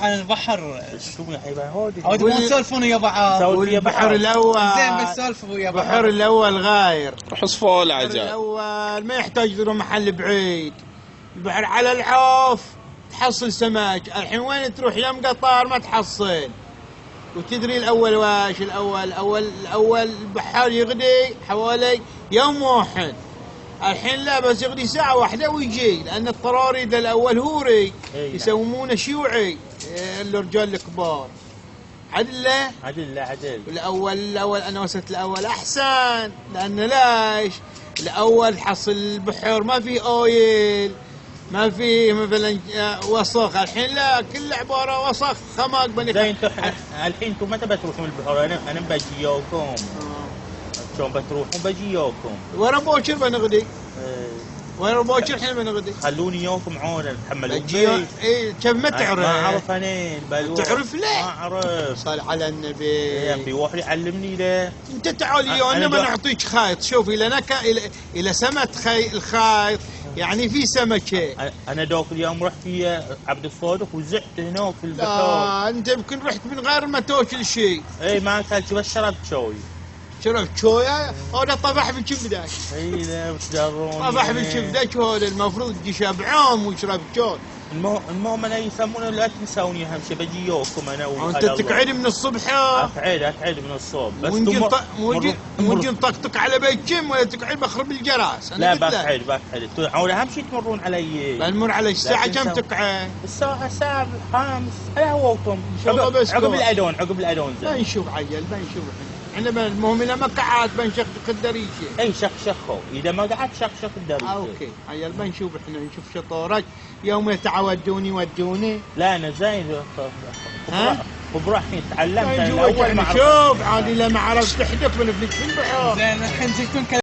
عن البحر. شو يا هودي عود ما تسولفون ويا بعض. والبحر الاول زين بس سولفوا ويا بعض. البحر الاول غاير. حصفوا البحر العجل. الاول ما يحتاج تروح محل بعيد. البحر على العوف تحصل سمك. الحين وين تروح يم قطار ما تحصل. وتدري الاول واش الاول البحار يغدي حوالي يوم واحد. الحين لا بس يغدي ساعة واحدة ويجي، لأن الطراري ذا الأول هوري يسمونه شيوعي الرجال الكبار. عدل له؟ عدل. الأول أنا وصلت الأول أحسن، لأن ليش؟ الأول حصل البحر ما في أويل، ما في مثلا وسخ. الحين لا، كل عبارة وسخ خماق بني. زين الحين انتم متى بتروحون البحر؟ انا بجي وياكم. شلون بتروحون؟ بجي وياكم. ورا بوكر بنغدي. ورا بوكر الحين بنغدي. خلوني وياكم عونه تحملون بي. اي كيف ما تعرف؟ ما اعرف انا تعرف ليه؟ ما اعرف. صل على النبي. في واحد يعلمني له. انت تعال انا بنعطيك خيط. شوف الى سمت الخيط يعني في سمكه. انا ذاك اليوم رحت ويا عبد الصادق وزحت هناك في البحر. انت يمكن رحت من غير ما تاكل شيء. اي ما اكلت بس شربت شوي. شربت شويه؟ هذا طفح بكبدك. اي لا بتدرون. طفح بكبدك. هذا المفروض تجي شبعان ويشرب شوي. المهم انا يسمونه لا تنسوني اهم شيء بجي يوكم انا انت تقعد من الصبح. اقعد من الصبح بس ونجي نطقطق على بيتكم ولا تقعد بخرب الجراس. لا بقعد اهم شيء تمرون علي. بنمر على الساعه كم تقعد؟ الساعه 7:05 على هواكم. عقب الاذان زين. بنشوف عيل بنشوف. احنا المهم اذا ما قعدت بنشخشخ الدريشه. اي شخشخوا اذا ما قعدت شخشخ الدريشه. اوكي عيل بنشوف احنا نشوف شطورك. يوم يتعودوني ودوني. لا انا زين. وبروحي تعلمت انا اول. شوف عادي لما عرفت تحدث بنفلك في البحر. زين الحين جيتون